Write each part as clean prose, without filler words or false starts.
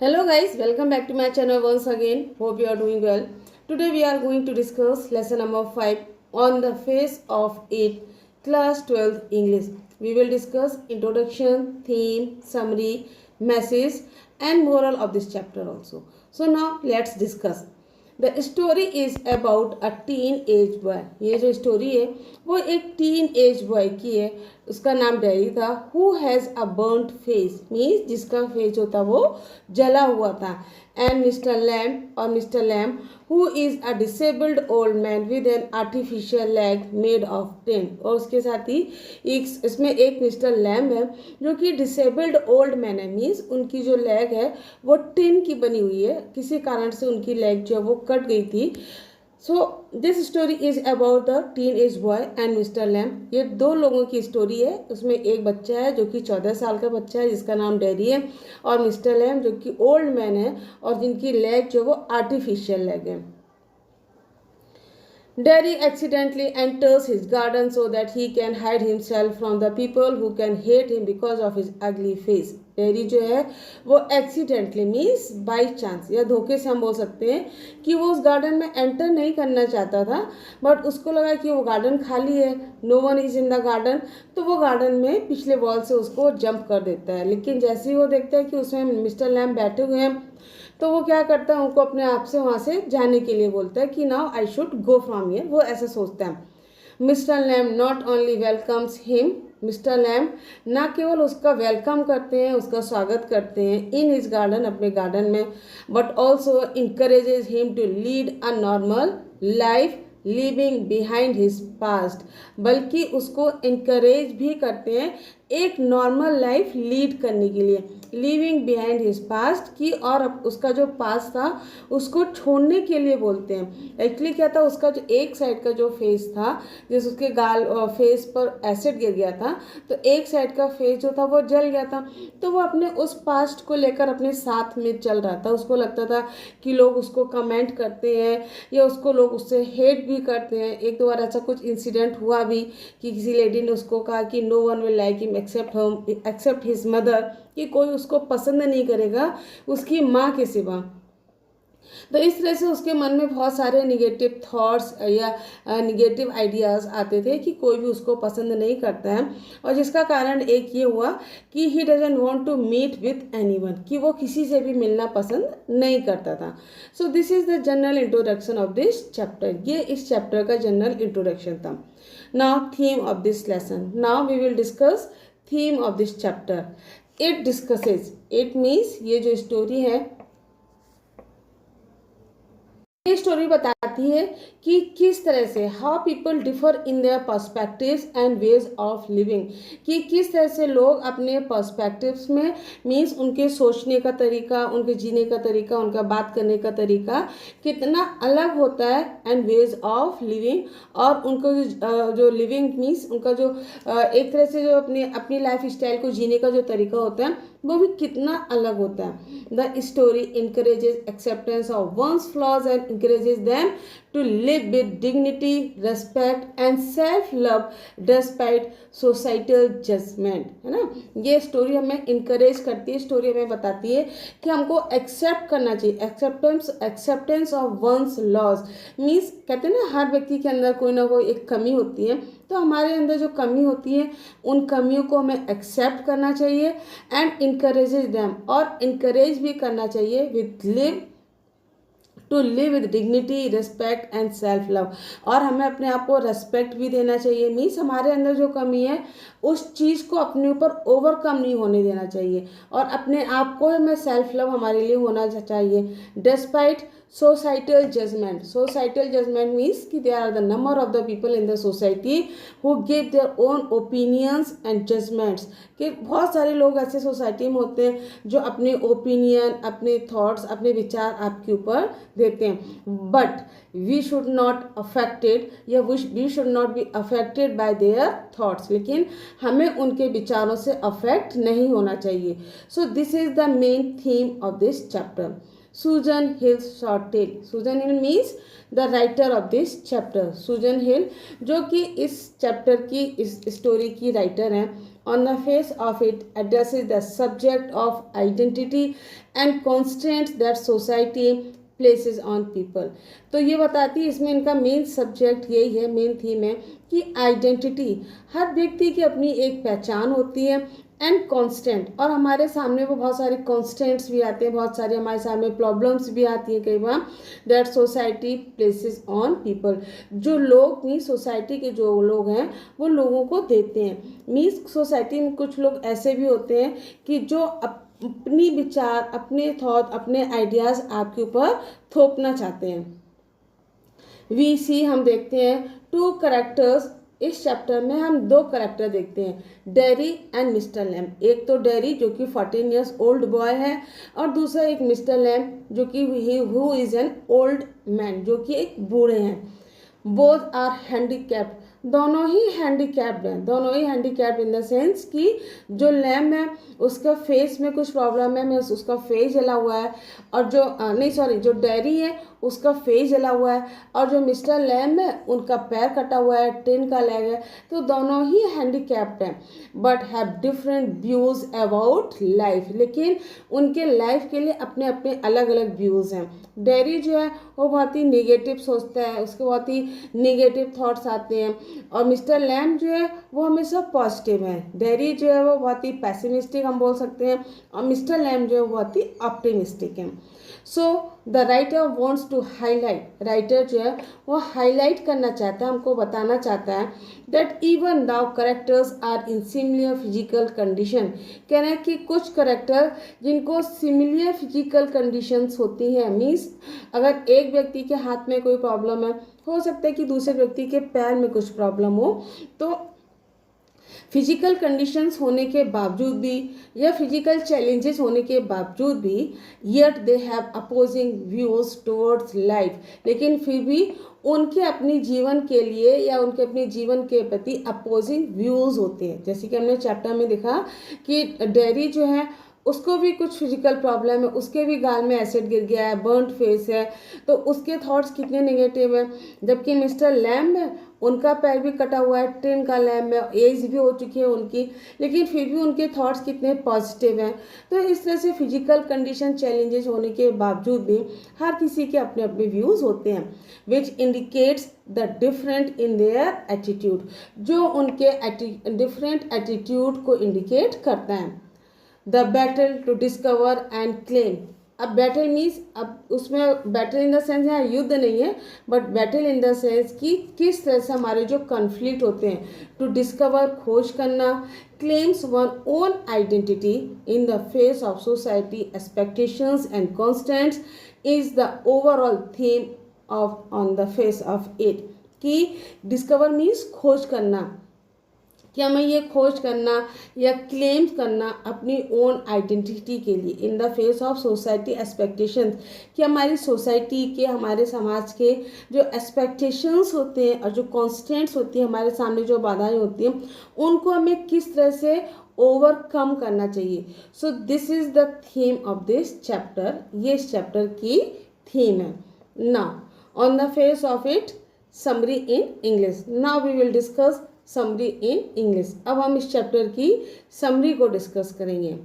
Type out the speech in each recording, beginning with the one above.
Hello guys, welcome back to my channel once again. Hope you are doing well. Today we are going to discuss lesson number 5 on the face of it, class 12 English. We will discuss introduction, theme, summary, message and moral of this chapter also. So now let's discuss. The story is about a teenage boy. ये जो story है वो एक teen age boy की है. उसका नाम dairy था. Who has a burned face means जिसका फेस जो था वो जला हुआ था. एंड मिस्टर लैम्प और mister lamp who is a disabled old man with an artificial leg made of tin. और उसके साथ ही इसमें एक मिस्टर लैम्प है जो कि डिसेबल्ड ओल्ड मैन है. मीन्स उनकी जो लेग है वो टिन की बनी हुई है. किसी कारण से उनकी लेग जो है वो कट गई थी. So this story is about the teen age boy and mister lamp. ये दो लोगों की स्टोरी है. उसमें एक बच्चा है जो कि 14 साल का बच्चा है जिसका नाम डैरी है, और मिस्टर लैम्प जो कि ओल्ड मैन है और जिनकी लेग जो वो आर्टिफिशियल लेग है. Derry accidentally enters his garden so that he can hide himself from the people who can hate him because of his ugly face. Dairy जो है वो एक्सीडेंटली मीन्स बाई चांस या धोखे से हम बोल सकते हैं कि वो उस गार्डन में एंटर नहीं करना चाहता था, बट उसको लगा कि वो गार्डन खाली है, no one is in the garden, तो वो गार्डन में पिछले वॉल से उसको जंप कर देता है. लेकिन जैसे ही वो देखता है कि उसमें मिस्टर लैम्प बैठे हुए हैं तो वो क्या करता है, उनको अपने आप से वहाँ से जाने के लिए बोलता है कि now I should go from here. वो ऐसा सोचता है. Mister lamp not only welcomes him. Mister lamp ना केवल उसका वेलकम करते हैं, उसका स्वागत करते हैं इन हिज गार्डन, अपने गार्डन में, but also encourages him to lead a normal life living behind his past. बल्कि उसको इनकरेज भी करते हैं एक नॉर्मल लाइफ लीड करने के लिए, लिविंग बिहाइंड हिज पास्ट की, और उसका जो पास्ट था उसको छोड़ने के लिए बोलते हैं. एक्चुअली क्या था, उसका जो एक साइड का जो फेस था, जैसे उसके गाल फेस पर एसिड गिर गया था तो एक साइड का फेस जो था वो जल गया था. तो वो अपने उस पास्ट को लेकर अपने साथ में चल रहा था. उसको लगता था कि लोग उसको कमेंट करते हैं या उसको लोग उससे हेट भी करते हैं. एक दो बार ऐसा कुछ इंसिडेंट हुआ भी कि किसी लेडी ने उसको कहा कि no one will like him except his mother, कि कोई उसको पसंद नहीं करेगा उसकी माँ के सिवा. तो इस तरह से उसके मन में बहुत सारे निगेटिव थॉट्स या निगेटिव आइडियाज़ आते थे कि कोई भी उसको पसंद नहीं करता है, और जिसका कारण एक ये हुआ कि he doesn't want to meet with anyone, कि वो किसी से भी मिलना पसंद नहीं करता था. So this is the general introduction of this chapter. ये इस चैप्टर का जनरल इंट्रोडक्शन था. Now theme of this lesson. Now we will discuss theme of this chapter. It discusses, it means ये जो स्टोरी है, ये स्टोरी बताती है कि किस तरह से how people differ in their perspectives and ways of living, कि किस तरह से लोग अपने पर्सपेक्टिव्स में मीन्स उनके सोचने का तरीका, उनके जीने का तरीका, उनका बात करने का तरीका कितना अलग होता है, एंड वेज ऑफ लिविंग, और उनको जो लिविंग मीन्स उनका जो एक तरह से जो अपनी लाइफ स्टाइल को जीने का जो तरीका होता है वो भी कितना अलग होता है. The story encourages acceptance of one's flaws and encourages them to live with dignity, respect and self love despite societal judgment. है ना. ये स्टोरी हमें इनकरेज करती है. स्टोरी हमें बताती है कि हमको एक्सेप्ट करना चाहिए. Acceptance of one's flaws means कहते हैं ना, हर व्यक्ति के अंदर कोई ना कोई एक कमी होती है, तो हमारे अंदर जो कमी होती है उन कमियों को हमें एक्सेप्ट करना चाहिए एंड इनकरेजेज देम, और इनकरेज भी करना चाहिए with two live with dignity, respect and self love. और हमें अपने आप को रेस्पेक्ट भी देना चाहिए. मीन्स हमारे अंदर जो कमी है उस चीज़ को अपने ऊपर ओवरकम नहीं होने देना चाहिए, और अपने आप को हमें सेल्फ लव हमारे लिए होना चाहिए. Despite societal judgement. Societal judgement means कि there are the number of the people in the society who give their own opinions and judgements. कि बहुत सारे लोग ऐसे सोसाइटी में होते हैं जो अपने ओपिनियन, अपने थॉट्स, अपने विचार आपके ऊपर देते हैं, but we should not affected या we should not be affected by their thoughts. लेकिन हमें उनके विचारों से अफेक्ट नहीं होना चाहिए. So this is the main theme of this chapter. Susan Hill's short tale. Susan Hill means the writer of this chapter. Susan Hill जो कि इस चैप्टर की, इस स्टोरी की राइटर हैं, On the face of it addresses the subject of identity and constraints that society places on people. तो ये बताती है, इसमें इनका मेन सब्जेक्ट यही है, मेन थीम है कि आइडेंटिटी, हर व्यक्ति की अपनी एक पहचान होती है, एंड कॉन्स्टेंट, और हमारे सामने वो बहुत सारे कॉन्स्टेंट्स भी आते हैं, बहुत सारे हमारे सामने प्रॉब्लम्स भी आती हैं कई बार, that society places on people, जो लोग मीन्स सोसाइटी के जो लोग हैं वो लोगों को देते हैं। मीन्स सोसाइटी में कुछ लोग ऐसे भी होते हैं कि जो अपनी विचार, अपने थॉट, अपने आइडियाज़ आपके ऊपर थोपना चाहते हैं। वी सी, हम देखते हैं टू करेक्टर्स, इस चैप्टर में हम दो करेक्टर देखते हैं, डेरी एंड मिस्टर लैम्ब। एक तो डेरी जो कि 14 ईयर्स ओल्ड बॉय है, और दूसरा एक मिस्टर लैम्ब जो कि who is an old man, जो कि एक बूढ़े हैं। बोथ आर हैंडीकैप्ड, दोनों ही हैंडीकैप्ड हैं, दोनों ही हैंडीकैप्ड इन द सेंस कि जो लैम्ब है उसका फेस में कुछ प्रॉब्लम है, मीन्स उसका फेस जला हुआ है, और जो डेरी है उसका फेस जला हुआ है, और जो मिस्टर लैम्ब है उनका पैर कटा हुआ है, टिन का लेग है, तो दोनों ही हैंडीकैप्ड हैं, but have different views about life, लेकिन उनके लाइफ के लिए अपने अपने अलग अलग व्यूज़ हैं। डेरी जो है वो बहुत ही नेगेटिव सोचता है, उसके बहुत ही नेगेटिव थॉट्स आते हैं, और मिस्टर लैम्ब जो है वो हमेशा पॉजिटिव है। डेरी जो है वो बहुत ही पैसिमिस्टिक हम बोल सकते हैं, और मिस्टर लैम्ब जो है वो बहुत ही ऑप्टिमिस्टिक है। So the writer wants to highlight, writer जो है वो हाईलाइट करना चाहता है, हमको बताना चाहता है that even though characters are in similar physical condition, कह रहे हैं कि कुछ करेक्टर जिनको सिमिलर फिजिकल कंडीशंस होती हैं, मीन्स अगर एक व्यक्ति के हाथ में कोई प्रॉब्लम है, हो सकता है कि दूसरे व्यक्ति के पैर में कुछ प्रॉब्लम हो, तो फिजिकल कंडीशंस होने के बावजूद भी या फिजिकल चैलेंजेस होने के बावजूद भी yet they have opposing views towards life, लेकिन फिर भी उनके अपने जीवन के लिए या उनके अपने जीवन के प्रति अपोजिंग व्यूज़ होते हैं। जैसे कि हमने चैप्टर में देखा कि डेरी जो है उसको भी कुछ फिजिकल प्रॉब्लम है, उसके भी गाल में एसिड गिर गया है, बर्न्ड फेस है, तो उसके थॉट्स कितने नेगेटिव है। जबकि मिस्टर लैम्ब है उनका पैर भी कटा हुआ है, टिन का लैम्ब है, एज भी हो चुकी है उनकी, लेकिन फिर भी उनके थॉट्स कितने पॉजिटिव हैं। तो इस तरह से फिजिकल कंडीशन चैलेंजेस होने के बावजूद भी हर किसी के अपने अपने व्यूज़ होते हैं, which indicates the different in their attitude, जो उनके डिफरेंट एटीट्यूड को इंडिकेट करता है। The battle to discover and claim, अब बैटल मीन्स, अब उसमें बैटल इन द सेंस यहाँ युद्ध नहीं है, but battle in the sense कि किस तरह से हमारे जो कॉन्फ्लिक्ट होते हैं, टू डिस्कवर खोज करना, claims one own identity in the face of society expectations and constants is the overall theme of on the face of it, कि डिस्कवर मीन्स खोज करना, कि हमें ये खोज करना या क्लेम करना अपनी ओन आइडेंटिटी के लिए in the face of society expectations, कि हमारी सोसाइटी के, हमारे समाज के जो एक्सपेक्टेशंस होते हैं और जो कॉन्स्टेंट्स होती हैं, हमारे सामने जो बाधाएं होती हैं, उनको हमें किस तरह से ओवरकम करना चाहिए। So this is the theme of this chapter, ये इस चैप्टर की थीम है। Now on the face of it summary in English, now we will discuss summary in English. अब हम इस चैप्टर की समरी को डिस्कस करेंगे।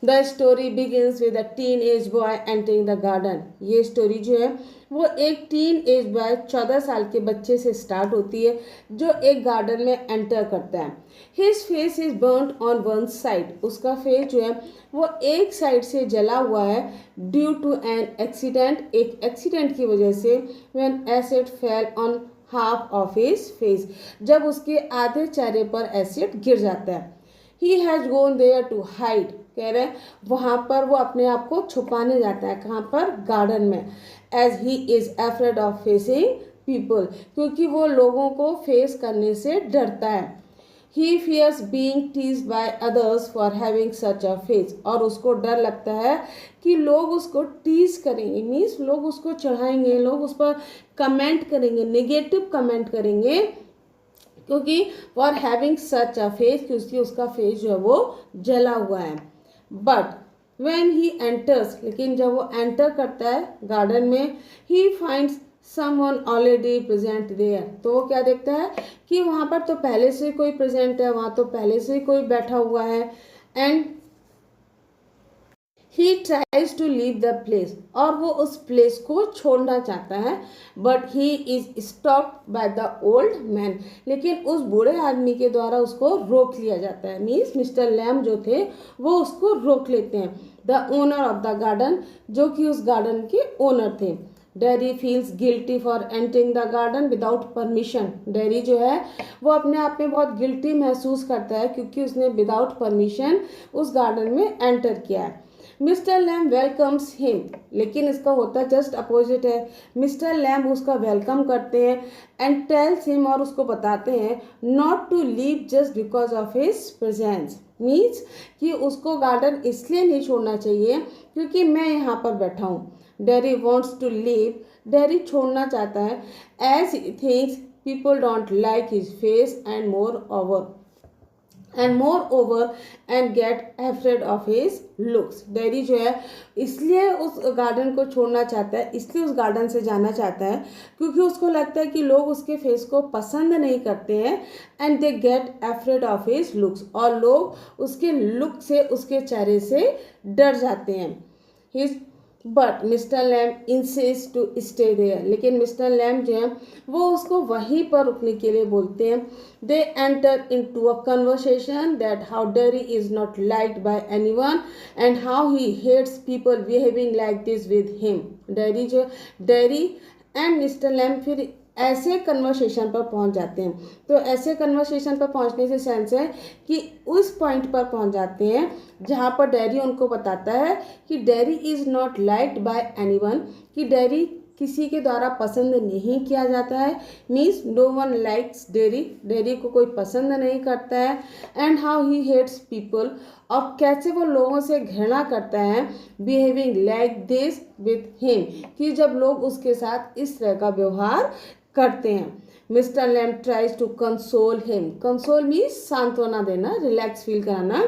The story begins with a teenage boy entering the garden, ये story जो है वो एक टीन एज बॉय 14 साल के बच्चे से स्टार्ट होती है जो एक गार्डन में एंटर करता है। His face is burned on one side, उसका फेस जो है वो एक साइड से जला हुआ है ड्यू टू एन एक्सीडेंट, एक एक्सीडेंट की वजह से, when acid fell on half of his face, जब उसके आधे चेहरे पर एसिड गिर जाता है। He has gone there to hide, कह रहे हैं वहाँ पर वो अपने आप को छुपाने जाता है, कहाँ पर, गार्डन में, as he is afraid of facing people, क्योंकि वो लोगों को फेस करने से डरता है। He fears being teased by others for having such a face, और उसको डर लगता है कि लोग उसको टीज करेंगे, मीन्स लोग उसको चढ़ाएंगे, लोग उस पर कमेंट करेंगे, नेगेटिव कमेंट करेंगे, क्योंकि for having such a face, क्योंकि उसका फेस जो है वो जला हुआ है। बट व्हेन ही एंटर्स, लेकिन जब वो एंटर करता है गार्डन में, he finds someone already present there। तो वो क्या देखता है कि वहाँ पर तो पहले से कोई प्रेजेंट है, वहाँ तो पहले से कोई बैठा हुआ है। And he tries to leave the place, और वो उस प्लेस को छोड़ना चाहता है। But he is stopped by the old man, लेकिन उस बूढ़े आदमी के द्वारा उसको रोक लिया जाता है। मीन्स मिस्टर लैम जो थे वो उसको रोक लेते हैं। The owner of the garden, जो कि उस गार्डन के ओनर थे। Dairy feels guilty for entering the garden without permission. Dairy जो है वो अपने आप में बहुत गिल्टी महसूस करता है क्योंकि उसने विदाउट परमिशन उस गार्डन में एंटर किया है। मिस्टर लैम वेलकम्स हिम, लेकिन इसका होता जस्ट अपोजिट है। मिस्टर लैम उसका वेलकम करते हैं एंड टेल्स हिम, और उसको बताते हैं not to leave just because of his presence. Means कि उसको गार्डन इसलिए नहीं छोड़ना चाहिए क्योंकि मैं यहाँ पर बैठा हूँ। Derry wants to leave, Derry छोड़ना चाहता है as he thinks people don't like his face and moreover and get afraid of his looks. Derry जो है इसलिए उस गार्डन को छोड़ना चाहता है, इसलिए उस गार्डन से जाना चाहता है क्योंकि उसको लगता है कि लोग उसके फेस को पसंद नहीं करते हैं। And they get afraid of his looks, और लोग उसके लुक से, उसके चेहरे से डर जाते हैं। His but Mr Lamb insist to stay there, लेकिन मिस्टर लैम जो है वो उसको वहीं पर रुकने के लिए बोलते हैं। They enter into a conversation that how Derry is not liked by anyone and how he hates people behaving like this with him. Derry and Mr Lamb फिर ऐसे कन्वर्सेशन पर पहुंच जाते हैं। तो ऐसे कन्वर्सेशन पर पहुंचने से सेंस है कि उस पॉइंट पर पहुंच जाते हैं जहां पर डेरी उनको बताता है कि Derry is not liked by anyone, कि डेरी किसी के द्वारा पसंद नहीं किया जाता है। Means no one likes Derry, Derry को कोई पसंद नहीं करता है। And how he hates people, और कैसे वो लोगों से घृणा करता है behaving like this with him, कि जब लोग उसके साथ इस तरह का व्यवहार करते हैं। Mr Lamb tries to console him, console means सांत्वना देना, रिलैक्स फील कराना।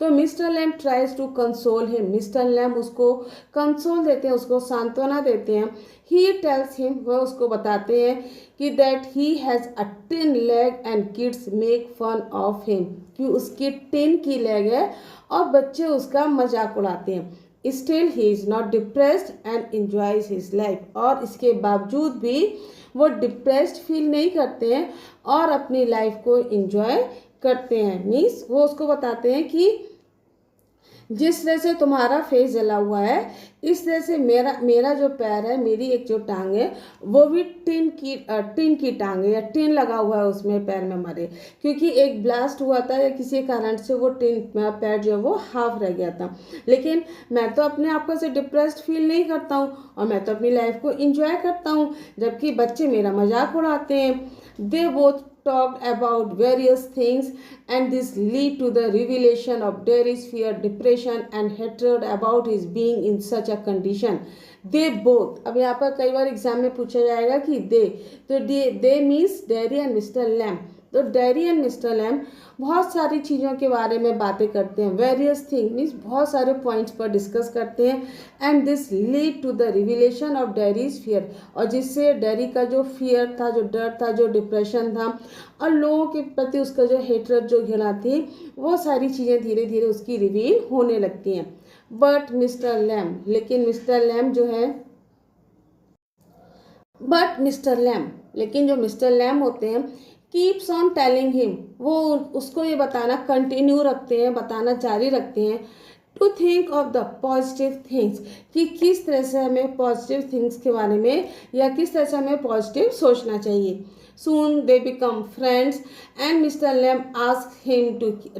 तो Mr Lamb tries to console him, Mr Lamb उसको कंसोल देते हैं, उसको सांत्वना देते हैं। ही टेल्स हिम, वह उसको बताते हैं कि that he has a tin leg and kids make fun of him, कि उसकी टिन की लेग है और बच्चे उसका मजाक उड़ाते हैं। Still he is not depressed and enjoys his life, और इसके बावजूद भी वो डिप्रेस्ड फील नहीं करते हैं और अपनी लाइफ को एंजॉय करते हैं। मीन्स वो उसको बताते हैं कि जिस तरह से तुम्हारा फेस जला हुआ है इस तरह से मेरा जो पैर है, मेरी एक जो टांग है वो भी टिन की टांग है, या टिन लगा हुआ है उसमें पैर में हमारे, क्योंकि एक ब्लास्ट हुआ था या किसी कारण से वो टिन पैर जो है वो हाफ रह गया था। लेकिन मैं तो अपने आप को से डिप्रेस्ड फील नहीं करता हूँ और मैं तो अपनी लाइफ को इंजॉय करता हूँ, जबकि बच्चे मेरा मजाक उड़ाते हैं। They both talked about various things and this lead to the revelation of Derry's fear, depression and hatred about his being in such a condition. They both, अब यहाँ पर कई बार एग्जाम में पूछा जाएगा कि they, तो they means Derry and Mr. Lamb। तो डेरी एंड मिस्टर लैम बहुत सारी चीज़ों के बारे में बातें करते हैं। वेरियस थिंग मीन्स बहुत सारे पॉइंट्स पर डिस्कस करते हैं। And this lead to the revelation of Derry's fear, और जिससे डेरी का जो फियर था, जो डर था, जो डिप्रेशन था और लोगों के प्रति उसका जो हेटरेट, जो घृणा थी, वो सारी चीज़ें धीरे धीरे उसकी रिवील होने लगती हैं। बट मिस्टर लैम, लेकिन मिस्टर लैम जो है लेकिन जो मिस्टर लैम होते हैं कीप्स ऑन टेलिंग हिम, वो उसको ये बताना कंटिन्यू रखते हैं, बताना जारी रखते हैं to think of the positive things, कि किस तरह से हमें पॉजिटिव थिंग्स के बारे में या किस तरह से हमें पॉजिटिव सोचना चाहिए। Soon they become friends and Mr. Lamb asks him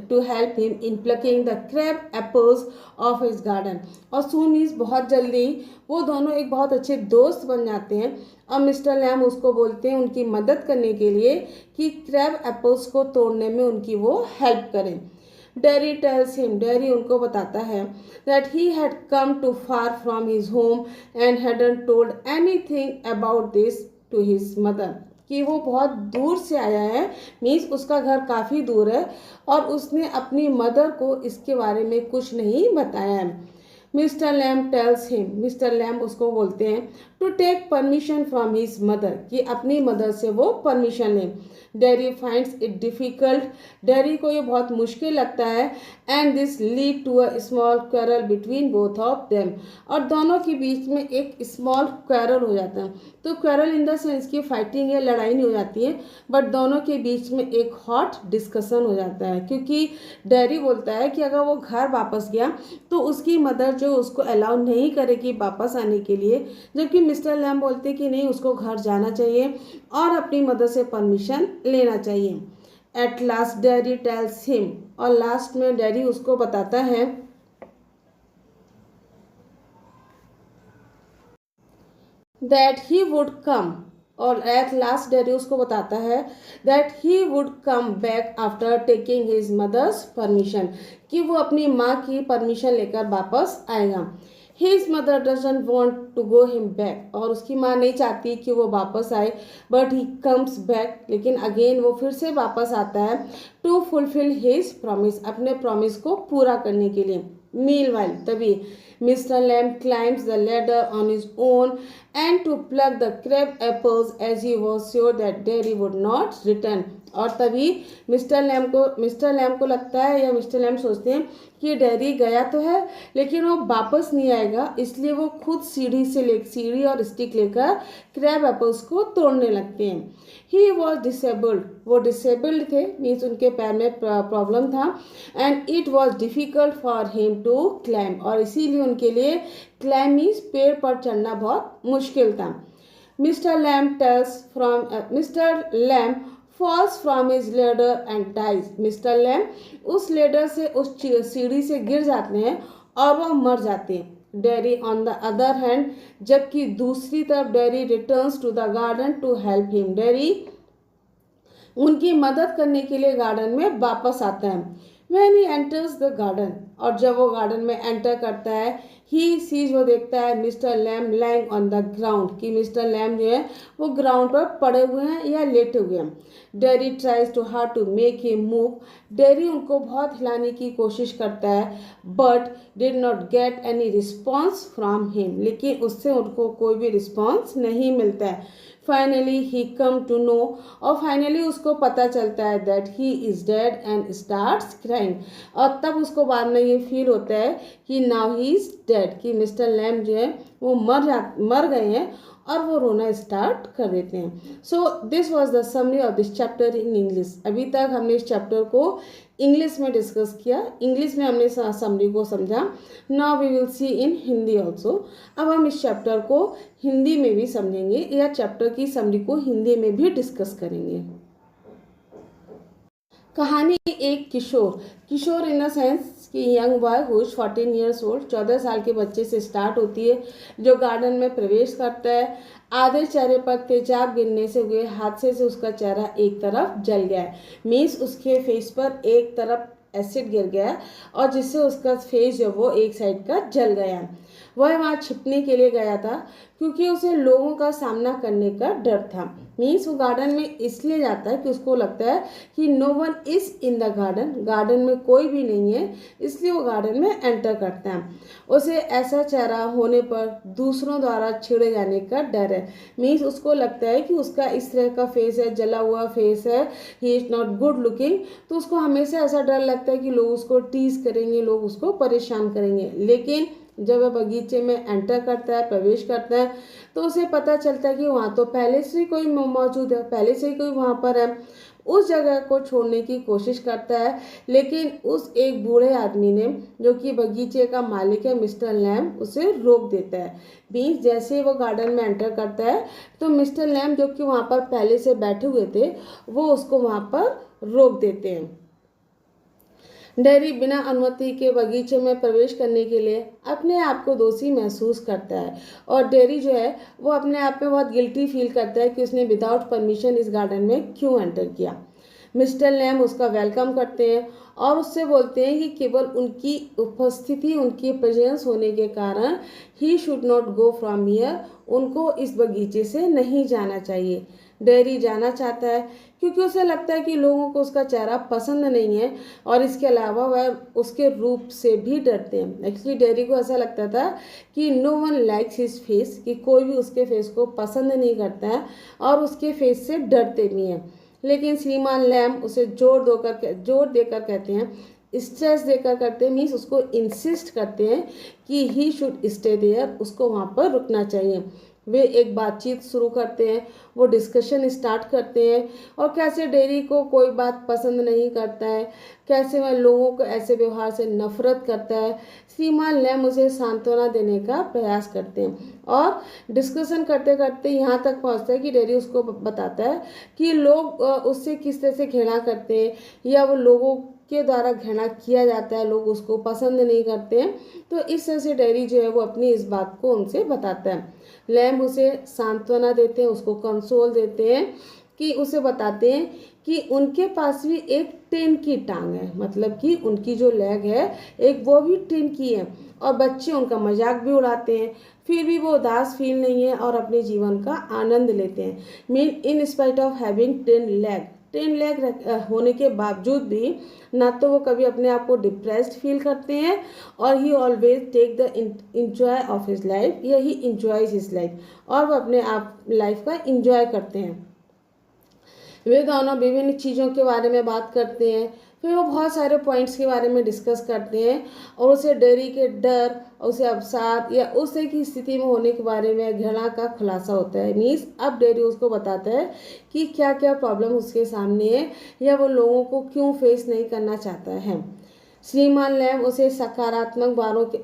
to help him in plucking the crab apples of his garden। और soon means बहुत जल्दी वो दोनों एक बहुत अच्छे दोस्त बन जाते हैं और मिस्टर लैम उसको बोलते हैं उनकी मदद करने के लिए कि क्रैब एप्पल्स को तोड़ने में उनकी वो हेल्प करें। डेरी टेल्स हिम, डेरी उनको बताता है that he had come too far from his home and hadn't told anything about this to his mother, कि वो बहुत दूर से आया है, मीन्स उसका घर काफ़ी दूर है और उसने अपनी मदर को इसके बारे में कुछ नहीं बताया है। Mr Lamb tells him, Mr Lamb उसको बोलते हैं to take permission from his mother, कि अपनी मदर से वो परमिशन लें। Derry finds it difficult, Derry को ये बहुत मुश्किल लगता है। And this lead to a small quarrel between both of them, और दोनों के बीच में एक स्मॉल क्वेरल हो जाता है। तो क्वेरल इन द सेंस की फाइटिंग है, लड़ाई नहीं हो जाती है, बट दोनों के बीच में एक हॉट डिस्कशन हो जाता है, क्योंकि डेरी बोलता है कि अगर वो घर वापस गया तो उसकी मदर जो उसको अलाउ नहीं करेगी वापस आने के लिए, जबकि मिस्टर लैम्ब बोलते कि नहीं, उसको घर जाना चाहिए और अपनी मदर से परमिशन लेना चाहिए। At last dairy tales him, और लास्ट में डेरी उसको बताता है दैट ही वुड कम, और एट लास्ट डेरी उसको बताता है that he would come back after taking his mother's permission, कि वो अपनी माँ की परमिशन लेकर वापस आएगा। His mother doesn't want to go him back, और उसकी माँ नहीं चाहती कि वो वापस आए, बट ही कम्स बैक, लेकिन अगेन वो फिर से वापस आता है टू फुलफिल हिज प्रॉमिस, अपने प्रॉमिस को पूरा करने के लिए। मीनवाइल, तभी Mr Lamb climbs the ladder on his own and to pluck the crab apples as he was sure that Derry would not return। और तभी मिस्टर लैम्ब को लगता है, या मिस्टर लैम्ब सोचते हैं कि डेरी गया तो है लेकिन वो वापस नहीं आएगा, इसलिए वो खुद सीढ़ी और स्टिक लेकर क्रैब एप्पल्स को तोड़ने लगते हैं। ही वॉज डिसेबल्ड, वो डिसेबल्ड थे, मीन्स उनके पैर में प्रॉब्लम था। And it was difficult for him to climb, और इसीलिए उनके लिए क्लाइम मीन्स पेड़ पर चढ़ना बहुत मुश्किल था। Mr Lamb falls from his ladder and dies, Mr Lamb उस लेडर से, उस सीढ़ी से गिर जाते हैं और वह मर जाते हैं। Derry on the other hand, जबकि दूसरी तरफ Derry returns to the garden to help him, Derry उनकी मदद करने के लिए गार्डन में वापस आता है। When he enters the garden, और जब वो गार्डन में एंटर करता है, ही सीज, वो देखता है Mr lamb lying on the ground, कि मिस्टर लैम्ब जो है वो ग्राउंड पर पड़े हुए हैं या लेटे हुए हैं। Derry tries to hard to make him move, Derry उनको बहुत हिलाने की कोशिश करता है, but did not get any response from him, लेकिन उससे उनको कोई भी रिस्पॉन्स नहीं मिलता है। Finally he come to know, और फाइनली उसको पता चलता है that he is dead and starts crying, और तब उसको बाद में ये फील होता है कि नाउ ही इज़ डेड, कि मिस्टर लैम्ब जो है वो मर गए हैं, और वो रोना स्टार्ट कर देते हैं। So this was the summary of this chapter in English. अभी तक हमने इस चैप्टर को इंग्लिश में डिस्कस किया, इंग्लिश में हमने समरी को समझा। Now we will see in Hindi also. अब हम इस चैप्टर को हिंदी में भी समझेंगे, या चैप्टर की समरी को हिंदी में भी डिस्कस करेंगे। कहानी एक किशोर इन द सेंस कि young boy who is 14 years old, 14 साल के बच्चे से स्टार्ट होती है, जो गार्डन में प्रवेश करता है। आधे चेहरे पर तेजाब गिरने से हुए हादसे से उसका चेहरा एक तरफ जल गया है, मीन्स उसके फेस पर एक तरफ एसिड गिर गया और जिससे उसका फेस जो वो एक साइड का जल गया। वह वहाँ छिपने के लिए गया था क्योंकि उसे लोगों का सामना करने का डर था। मीन्स वो गार्डन में इसलिए जाता है कि उसको लगता है कि no one is in the garden में कोई भी नहीं है, इसलिए वो गार्डन में एंटर करता है। उसे ऐसा चेहरा होने पर दूसरों द्वारा छेड़े जाने का डर है। मीन्स उसको लगता है कि उसका इस तरह का फेस है, जला हुआ फेस है, he is not good looking, तो उसको हमेशा ऐसा डर लगता है कि लोग उसको टीज करेंगे, लोग उसको परेशान करेंगे। लेकिन जब वह बगीचे में एंटर करता है, प्रवेश करता है, तो उसे पता चलता है कि वहाँ तो पहले से ही कोई मौजूद है, पहले से ही कोई वहाँ पर है। उस जगह को छोड़ने की कोशिश करता है, लेकिन उस एक बूढ़े आदमी ने, जो कि बगीचे का मालिक है मिस्टर लैम्ब, उसे रोक देता है। बीच जैसे वो गार्डन में एंटर करता है तो मिस्टर लैम्ब, जो कि वहाँ पर पहले से बैठे हुए थे, वो उसको वहाँ पर रोक देते हैं। डेरी बिना अनुमति के बगीचे में प्रवेश करने के लिए अपने आप को दोषी महसूस करता है, और डेरी जो है वो अपने आप में बहुत गिल्टी फील करता है कि उसने विदाउट परमिशन इस गार्डन में क्यों एंटर किया। मिस्टर लैम्ब उसका वेलकम करते हैं और उससे बोलते हैं कि केवल उनकी उपस्थिति, उनकी प्रेजेंस होने के कारण he should not go from here, उनको इस बगीचे से नहीं जाना चाहिए। डेरी जाना चाहता है क्योंकि उसे लगता है कि लोगों को उसका चेहरा पसंद नहीं है और इसके अलावा वह उसके रूप से भी डरते हैं। एक्चुअली डेरी को ऐसा लगता था कि no one likes his face, कि कोई भी उसके फेस को पसंद नहीं करता है और उसके फेस से डरते भी हैं। लेकिन श्रीमान लैम उसे जोर देकर कहते हैं, स्ट्रेस देकर करते हैं, मीन्स उसको इंसिस्ट करते हैं कि ही शुड स्टे देयर, उसको वहाँ पर रुकना चाहिए। वे एक बातचीत शुरू करते हैं, वो डिस्कशन स्टार्ट करते हैं और कैसे डेरी को कोई बात पसंद नहीं करता है, कैसे वह लोगों को ऐसे व्यवहार से नफरत करता है। श्रीमान लैम उसे सांत्वना देने का प्रयास करते हैं और डिस्कशन करते करते यहाँ तक पहुँचता है कि डेरी उसको बताता है कि लोग उससे किस तरह से घृणा करते हैं या वो लोगों के द्वारा घृणा किया जाता है, लोग उसको पसंद नहीं करते हैं। तो इस तरह से डेरी जो है वो अपनी इस बात को उनसे बताता है। लैम उसे सांत्वना देते हैं, उसको कंसोल देते हैं, कि उसे बताते हैं कि उनके पास भी एक टिन की टांग है, मतलब कि उनकी जो लेग है एक वो भी टिन की है और बच्चे उनका मजाक भी उड़ाते हैं, फिर भी वो उदास फील नहीं है और अपने जीवन का आनंद लेते हैं। Mean in spite of having ten leg होने के बावजूद भी ना तो वो कभी अपने आप को डिप्रेस्ड फील करते हैं और he always take the enjoy of his life, या ही इंजॉयज हिज लाइफ, और वो अपने आप लाइफ का इंजॉय करते हैं। वे दोनों विभिन्न चीज़ों के बारे में बात करते हैं, फिर वो बहुत सारे पॉइंट्स के बारे में डिस्कस करते हैं और उसे डेरी के डर, उसे अवसाद या उस तरह की स्थिति में होने के बारे में घृणा का खुलासा होता है। मीन्स अब डेरी उसको बताता है कि क्या क्या प्रॉब्लम उसके सामने है या वो लोगों को क्यों फेस नहीं करना चाहता है। श्रीमान लैम उसे सकारात्मक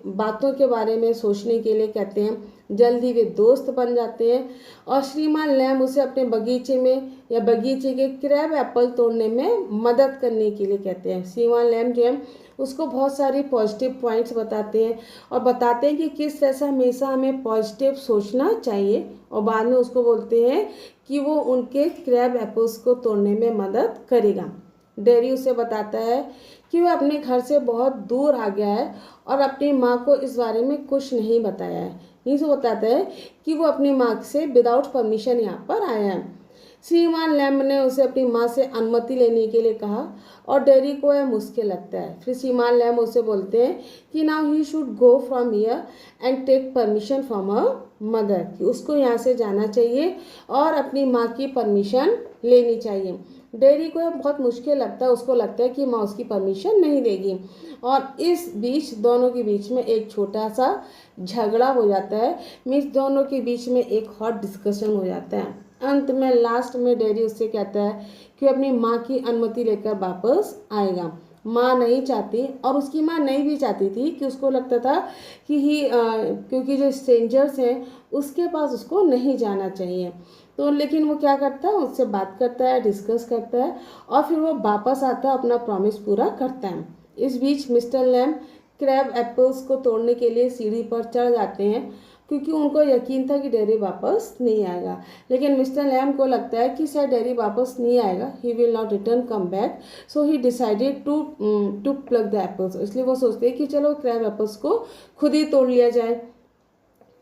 बातों के बारे में सोचने के लिए कहते हैं। जल्दी वे दोस्त बन जाते हैं और श्रीमान लैम उसे अपने बगीचे में या बगीचे के क्रैब एप्पल तोड़ने में मदद करने के लिए कहते हैं। श्रीमान लैम जो है उसको बहुत सारी पॉजिटिव पॉइंट्स बताते हैं और बताते हैं कि किस तरह से हमेशा हमें पॉजिटिव सोचना चाहिए, और बाद में उसको बोलते हैं कि वो उनके क्रैब एप्पल्स को तोड़ने में मदद करेगा। डेरी उसे बताता है कि वह अपने घर से बहुत दूर आ गया है और अपनी माँ को इस बारे में कुछ नहीं बताया है। नहीं तो बताता है कि वो अपनी माँ से विदाउट परमिशन यहाँ पर आया है। श्रीमान लैम्ब ने उसे अपनी माँ से अनुमति लेने के लिए कहा और डेरी को यह मुश्किल लगता है। फिर श्रीमान लैम्ब उसे बोलते हैं कि now he should go from here and take permission from a mother, कि उसको यहाँ से जाना चाहिए और अपनी माँ की परमिशन लेनी चाहिए। डेरी को यह बहुत मुश्किल लगता है, उसको लगता है कि माँ उसकी परमिशन नहीं देगी और इस बीच दोनों के बीच में एक छोटा सा झगड़ा हो जाता है। मीन्स दोनों के बीच में एक हॉट डिस्कशन हो जाता है। अंत में लास्ट में डेरी उससे कहता है कि अपनी माँ की अनुमति लेकर वापस आएगा। माँ नहीं चाहती और उसकी माँ नहीं भी चाहती थी, कि उसको लगता था कि क्योंकि जो स्ट्रेंजर्स हैं उसके पास उसको नहीं जाना चाहिए। तो लेकिन वो क्या करता है, उससे बात करता है, डिस्कस करता है और फिर वो वापस आता है, अपना प्रॉमिस पूरा करता है। इस बीच मिस्टर लैम क्रैब एप्पल्स को तोड़ने के लिए सीढ़ी पर चढ़ जाते हैं, क्योंकि उनको यकीन था कि डेरी वापस नहीं आएगा। लेकिन मिस्टर लैम को लगता है कि शायद डेरी वापस नहीं आएगा, he will not return come back, so he decided to plug the apples. इसलिए वो सोचते हैं कि चलो क्रैब एप्पल्स को खुद ही तोड़ लिया जाए।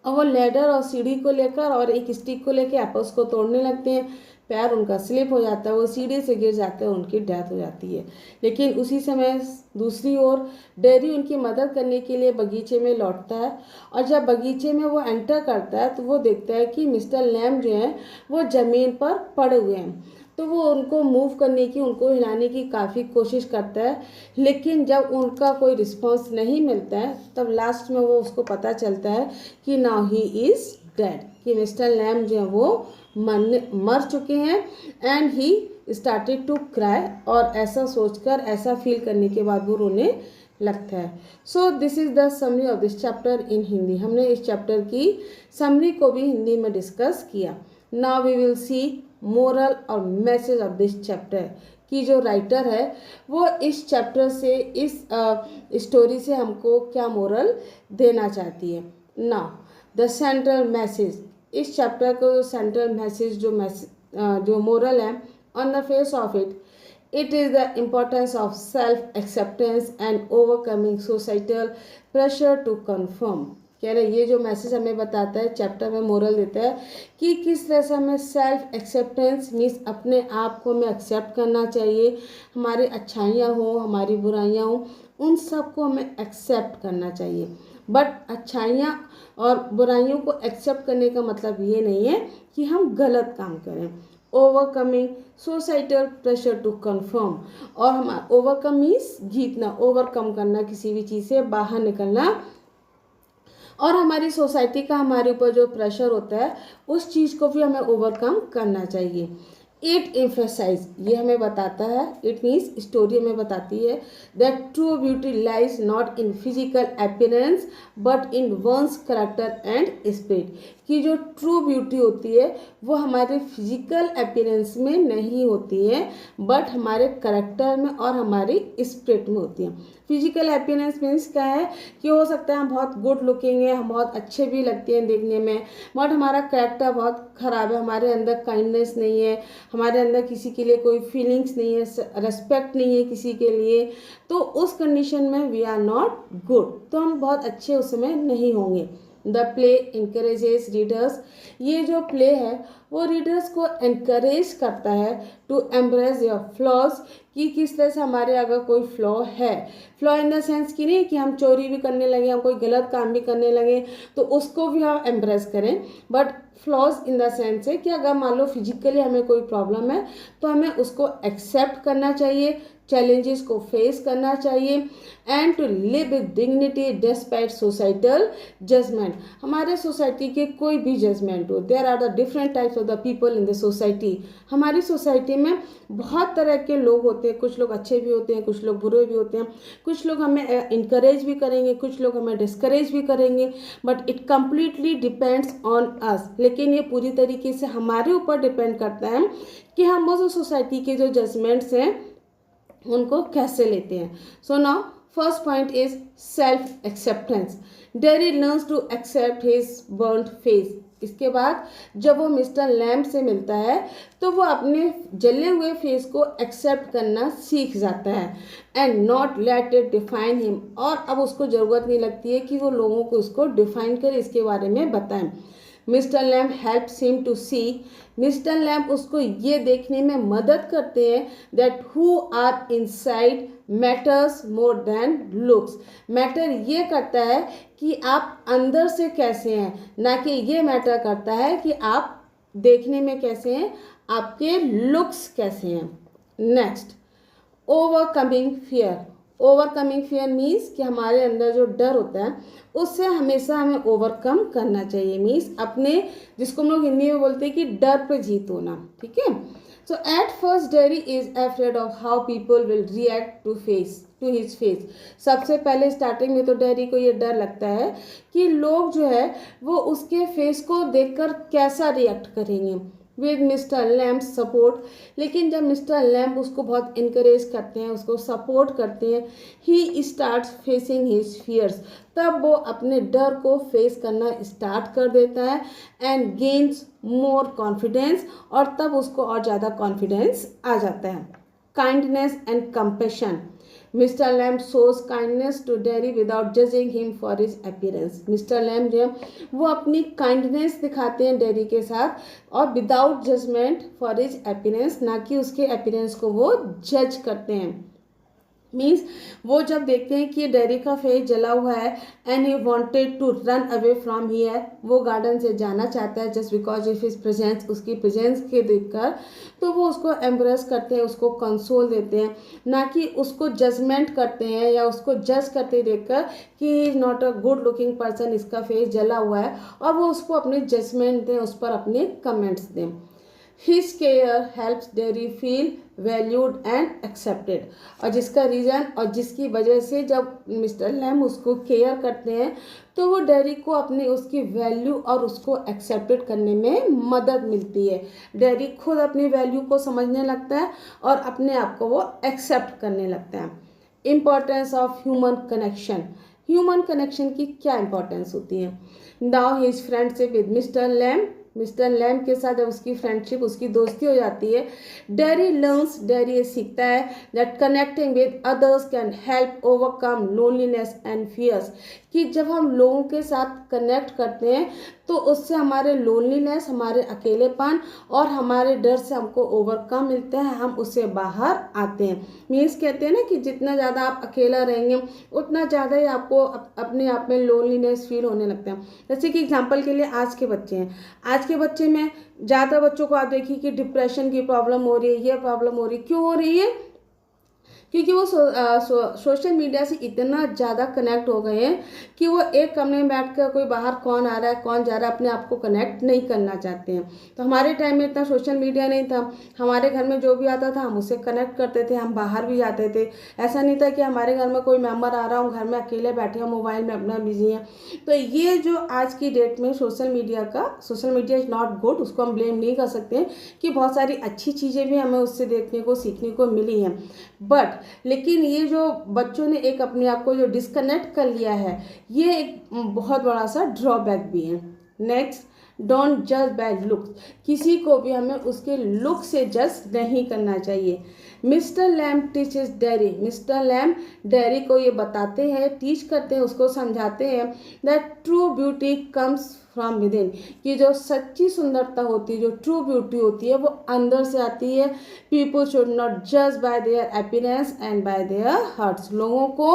और वो लैडर और सीढ़ी को लेकर और एक स्टिक को लेकर एप्पल्स को तोड़ने लगते हैं। पैर उनका स्लिप हो जाता है, वो सीढ़ी से गिर जाते हैं, उनकी डेथ हो जाती है। लेकिन उसी समय दूसरी ओर डेरी उनकी मदद करने के लिए बगीचे में लौटता है और जब बगीचे में वो एंटर करता है तो वो देखता है कि मिस्टर लैम जो हैं वो ज़मीन पर पड़े हुए हैं। तो वो उनको मूव करने की, उनको हिलाने की काफ़ी कोशिश करता है, लेकिन जब उनका कोई रिस्पॉन्स नहीं मिलता है तब लास्ट में वो उसको पता चलता है कि नाउ ही इज़ डेड, कि मिस्टर लैम जो है वो मर चुके हैं। And he started to cry, और ऐसा सोचकर, ऐसा फील करने के बाद वो रोने लगता है। सो this is the summary of this chapter in Hindi. हमने इस चैप्टर की समरी को भी हिंदी में डिस्कस किया। Now we will see moral और मैसेज ऑफ दिस चैप्टर, की जो राइटर है वो इस चैप्टर से, इस स्टोरी से हमको क्या मोरल देना चाहती है। नाउ द सेंट्रल मैसेज, इस चैप्टर को सेंट्रल मैसेज जो मोरल है, on the face of it is the importance of self acceptance and overcoming societal pressure to conform. कह रहे ये जो मैसेज हमें बताता है, चैप्टर में मोरल देता है कि किस तरह से हमें सेल्फ एक्सेप्टेंस मीन्स अपने आप को हमें एक्सेप्ट करना चाहिए। हमारी अच्छाइयाँ हो, हमारी बुराइयाँ हो, उन सब को हमें एक्सेप्ट करना चाहिए। बट अच्छाइयाँ और बुराइयों को एक्सेप्ट करने का मतलब ये नहीं है कि हम गलत काम करें। Overcoming societal pressure to conform, और हम ओवरकम मीन्स जीतना, ओवरकम करना, किसी भी चीज़ से बाहर निकलना, और हमारी सोसाइटी का हमारे ऊपर जो प्रेशर होता है उस चीज़ को भी हमें ओवरकम करना चाहिए। इट एम्फेसाइज, ये हमें बताता है, इट मीन्स स्टोरी हमें बताती है that true beauty lies not in physical appearance but in one's character and spirit, कि जो ट्रू ब्यूटी होती है वो हमारे फिजिकल अपीयरेंस में नहीं होती है बट हमारे करेक्टर में और हमारी स्पिरिट में होती है। फिजिकल अपीयरेंस मीन्स क्या है कि हो सकता है हम बहुत गुड लुकिंग है, हम बहुत अच्छे भी लगते हैं देखने में, बट हमारा करेक्टर बहुत ख़राब है, हमारे अंदर काइंडनेस नहीं है, हमारे अंदर किसी के लिए कोई फीलिंग्स नहीं है, रेस्पेक्ट नहीं है किसी के लिए, तो उस कंडीशन में वी आर नॉट गुड, तो हम बहुत अच्छे उस समय नहीं होंगे। द प्ले इंकरेजेस रीडर्स, ये जो प्ले है वो रीडर्स को एनकरेज करता है टू एम्ब्रेस योर फ्लॉज, कि किस तरह से हमारे अगर कोई फ्लॉ है, फ्लॉ इन द सेंस कि नहीं कि हम चोरी भी करने लगे, हम कोई गलत काम भी करने लगे तो उसको भी हम एम्ब्रेस करें, but flaws in the sense है कि अगर मान लो फिजिकली हमें कोई प्रॉब्लम है तो हमें उसको एक्सेप्ट करना चाहिए, चैलेंजेस को फेस करना चाहिए, and to live with dignity despite societal judgment, हमारे सोसाइटी के कोई भी जजमेंट हो, there are the different types of the people in the society, हमारी सोसाइटी में बहुत तरह के लोग होते हैं, कुछ लोग अच्छे भी होते हैं, कुछ लोग बुरे भी होते हैं, कुछ लोग हमें इंकरेज भी करेंगे, कुछ लोग हमें डिस्करेज भी करेंगे, but it completely depends on us, लेकिन ये पूरी तरीके से हमारे ऊपर डिपेंड करता है कि हम उस सोसाइटी के जो जजमेंट्स हैं उनको कैसे लेते हैं। So now first point is self acceptance, Derry learns to accept his burned face, इसके बाद जब वो मिस्टर लैम्ब से मिलता है तो वो अपने जले हुए फेस को एक्सेप्ट करना सीख जाता है, and not let it define him, और अब उसको ज़रूरत नहीं लगती है कि वो लोगों को उसको डिफाइन करे, इसके बारे में बताएं। Mister Lamb helps him to see, mister Lamb उसको ये देखने में मदद करते हैं that who are inside matters more than looks, matter ये करता है कि आप अंदर से कैसे हैं, ना कि ये मैटर करता है कि आप देखने में कैसे हैं, आपके लुक्स कैसे हैं। Next, overcoming fear, overcoming fear means कि हमारे अंदर जो डर होता है उससे हमेशा हमें ओवरकम करना चाहिए, मीन्स अपने, जिसको हम लोग हिंदी में बोलते हैं कि डर पे जीत होना, ठीक है। So at first Derry is afraid of how people will react to his face, सबसे पहले स्टार्टिंग में तो डेरी को ये डर लगता है कि लोग जो है वो उसके फेस को देखकर कैसा रिएक्ट करेंगे विद मिस्टर लैम्ब सपोर्ट, लेकिन जब मिस्टर लैम्ब उसको बहुत इनकरेज करते हैं, उसको सपोर्ट करते हैं, he starts facing his fears, तब वो अपने डर को फेस करना स्टार्ट कर देता है, एंड गेन्स मोर कॉन्फिडेंस, और तब उसको और ज़्यादा कॉन्फिडेंस आ जाता है। Kindness and compassion, mister Lamb shows kindness to Derry without judging him for his appearance, mister Lamb जो है वो अपनी काइंडनेस दिखाते हैं डेरी के साथ, और without judgment for his appearance, ना कि उसके अपीयरेंस को वो जज करते हैं। मीन्स वो जब देखते हैं कि डेरी का फेस जला हुआ है and he wanted to run away from here, वो गार्डन से जाना चाहता है just because of his presence, उसकी प्रेजेंस के देखकर, तो वो उसको एम्ब्रेस करते हैं, उसको कंसोल देते हैं, ना कि उसको जजमेंट करते हैं या उसको जज करते देखकर कि he is not a good looking person, इसका फेस जला हुआ है, और वो उसको अपने जजमेंट दें, उस पर अपने कमेंट्स दें। His care helps dairy feel valued and accepted, और जिसका रीज़न और जिसकी वजह से जब मिस्टर लैम्ब उसको केयर करते हैं तो वो डेरी को अपनी उसकी वैल्यू और उसको एक्सेप्टेड करने में मदद मिलती है, डेरी खुद अपनी वैल्यू को समझने लगता है और अपने आप को वो एक्सेप्ट करने लगता है। Importance of human connection, human connection की क्या इंपॉर्टेंस होती है। Now his friendship with mister lamb mister lamb के साथ जब उसकी फ्रेंडशिप, उसकी दोस्ती हो जाती है, डैरी ये सीखता है that connecting with others can help overcome loneliness and fears, कि जब हम लोगों के साथ कनेक्ट करते हैं तो उससे हमारे लोनलीनेस, हमारे अकेलेपन और हमारे डर से हमको ओवरकम मिलता है, हम उससे बाहर आते हैं। मीन्स कहते हैं ना कि जितना ज़्यादा आप अकेला रहेंगे उतना ज़्यादा ही आपको अपने आप में लोनलीनेस फील होने लगता है। जैसे कि एग्जांपल के लिए आज के बच्चे हैं, आज के बच्चे में ज़्यादा बच्चों को आप देखिए कि डिप्रेशन की प्रॉब्लम हो रही है, ये प्रॉब्लम हो रही है। क्यों हो रही है? क्योंकि वो सोशल मीडिया से इतना ज़्यादा कनेक्ट हो गए हैं कि वो एक कमरे में बैठकर कोई बाहर कौन आ रहा है कौन जा रहा है अपने आप को कनेक्ट नहीं करना चाहते हैं। तो हमारे टाइम में इतना सोशल मीडिया नहीं था, हमारे घर में जो भी आता था हम उससे कनेक्ट करते थे, हम बाहर भी जाते थे। ऐसा नहीं था कि हमारे घर में कोई मेम्बर आ रहा हूँ, घर में अकेले बैठे हैं, मोबाइल में अपना बिजी हैं। तो ये जो आज की डेट में social media is not good, उसको हम ब्लेम नहीं कर सकते कि बहुत सारी अच्छी चीज़ें भी हमें उससे देखने को सीखने को मिली हैं। बट लेकिन ये जो बच्चों ने एक अपने आप को जो डिस्कनेक्ट कर लिया है, ये एक बहुत बड़ा सा ड्रॉबैक भी है। नेक्स्ट, डोंट जज बाय लुक्स, किसी को भी हमें उसके लुक से जज नहीं करना चाहिए। Mister lamb teaches dairy, mister lamb dairy को ये बताते हैं, टीच करते हैं, उसको समझाते हैं that true beauty comes from with in, कि जो सच्ची सुंदरता होती है, जो ट्रू ब्यूटी होती है वो अंदर से आती है। पीपल शुड नॉट जज bye there appearance and bye there hearts, लोगों को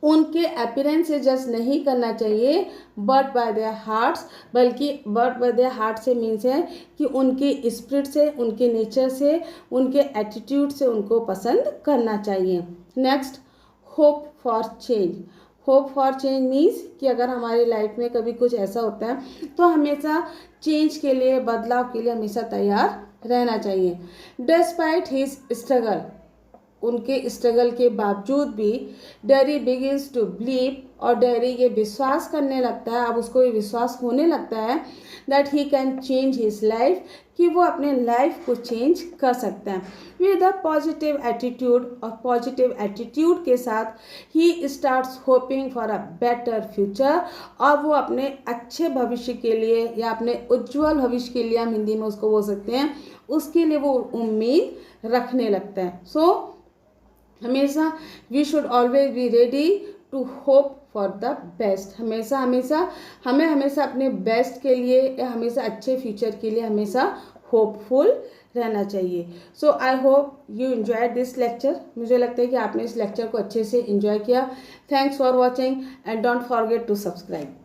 उनके अपीयरेंस से जज नहीं करना चाहिए बट बाय देयर हार्ट्स, बल्कि बट बाय देयर हार्ट से मीन्स है कि उनके स्पिरिट से, उनके नेचर से, उनके एटीट्यूड से उनको पसंद करना चाहिए। Next, hope for change, hope for change means कि अगर हमारी लाइफ में कभी कुछ ऐसा होता है तो हमेशा चेंज के लिए, बदलाव के लिए हमेशा तैयार रहना चाहिए। डिस्पाइट हिज स्ट्रगल, उनके स्ट्रगल के बावजूद भी डैरी बिगिंस टू बिलीव, और डैरी ये विश्वास करने लगता है, अब उसको ये विश्वास होने लगता है that he can change his life, कि वो अपने लाइफ को चेंज कर सकता है। विद अ पॉजिटिव एटीट्यूड, और पॉजिटिव एटीट्यूड के साथ he starts hoping for a better future, और वो अपने अच्छे भविष्य के लिए या अपने उज्जवल भविष्य के लिए, हम हिंदी में उसको बोल सकते हैं, उसके लिए वो उम्मीद रखने लगता है। सो हमेशा we should always be ready to hope for the best, हमेशा हमें हमेशा अपने बेस्ट के लिए या हमेशा अच्छे फ्यूचर के लिए हमेशा होपफुल रहना चाहिए। So I hope you enjoyed this lecture, मुझे लगता है कि आपने इस लेक्चर को अच्छे से एंजॉय किया। Thanks for watching and don't forget to subscribe.